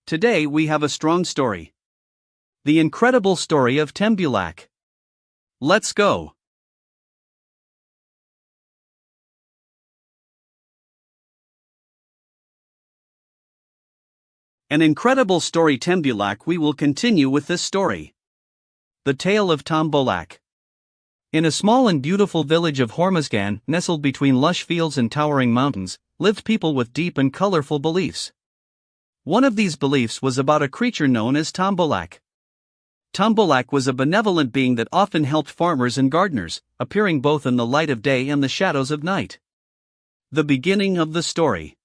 today we have a strong story. The incredible story of Tombolak. Let's go. An incredible story Tombolak. We will continue with this story. The Tale of Tombolak. In a small and beautiful village of Hormozgan, nestled between lush fields and towering mountains, lived people with deep and colorful beliefs. One of these beliefs was about a creature known as Tombolak. Tombolak was a benevolent being that often helped farmers and gardeners, appearing both in the light of day and the shadows of night. The beginning of the story.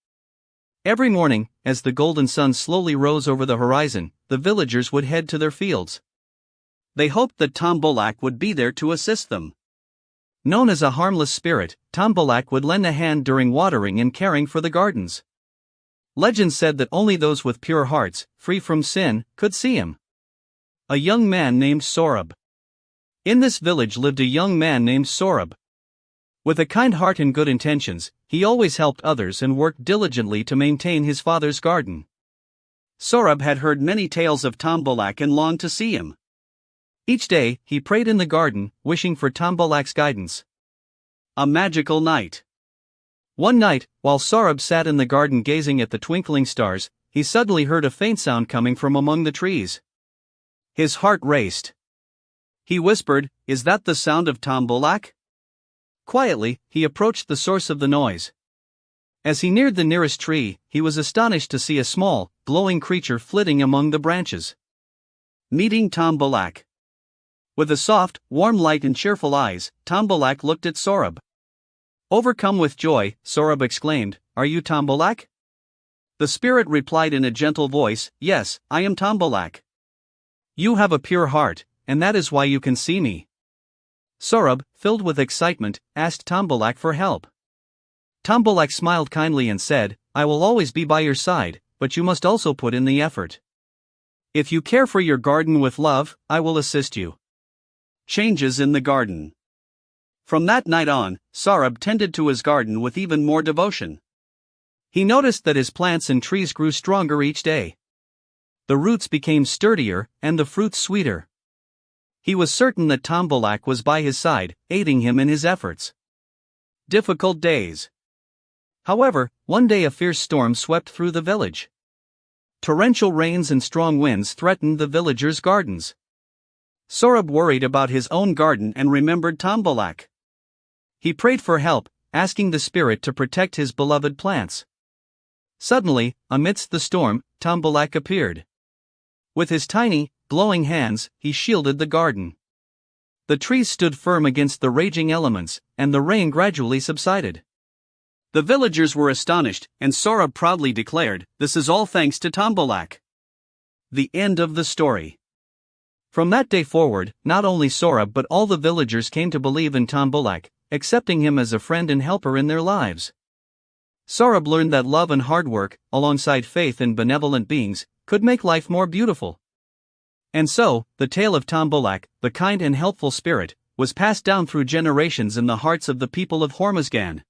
Every morning, as the golden sun slowly rose over the horizon, the villagers would head to their fields. They hoped that Tombolak would be there to assist them. Known as a harmless spirit, Tombolak would lend a hand during watering and caring for the gardens. Legend said that only those with pure hearts, free from sin, could see him. A young man named Sohrab. In this village lived a young man named Sohrab. With a kind heart and good intentions, he always helped others and worked diligently to maintain his father's garden. Sohrab had heard many tales of Tombolak and longed to see him. Each day, he prayed in the garden, wishing for Tombolak's guidance. A magical night. One night, while Sohrab sat in the garden gazing at the twinkling stars, he suddenly heard a faint sound coming from among the trees. His heart raced. He whispered, "Is that the sound of Tombolak?" Quietly, he approached the source of the noise. As he neared the nearest tree, he was astonished to see a small, glowing creature flitting among the branches. Meeting Tombolak. With a soft, warm light and cheerful eyes, Tombolak looked at Sohrab. Overcome with joy, Sohrab exclaimed, "Are you Tombolak?" The spirit replied in a gentle voice, "Yes, I am Tombolak. You have a pure heart, and that is why you can see me." Sohrab, filled with excitement, asked Tombolak for help. Tombolak smiled kindly and said, "I will always be by your side, but you must also put in the effort. If you care for your garden with love, I will assist you." Changes in the garden. From that night on, Sohrab tended to his garden with even more devotion. He noticed that his plants and trees grew stronger each day. The roots became sturdier, and the fruits sweeter. He was certain that Tombolak was by his side, aiding him in his efforts. Difficult days. However, one day a fierce storm swept through the village. Torrential rains and strong winds threatened the villagers' gardens. Sohrab worried about his own garden and remembered Tombolak. He prayed for help, asking the spirit to protect his beloved plants. Suddenly, amidst the storm, Tombolak appeared. With his tiny, glowing hands, he shielded the garden. The trees stood firm against the raging elements, and the rain gradually subsided. The villagers were astonished, and Sohrab proudly declared, "This is all thanks to Tombolak." The end of the story. From that day forward, not only Sohrab but all the villagers came to believe in Tombolak, accepting him as a friend and helper in their lives. Sohrab learned that love and hard work, alongside faith in benevolent beings, could make life more beautiful. And so, the tale of Tombolak, the kind and helpful spirit, was passed down through generations in the hearts of the people of Hormozgan.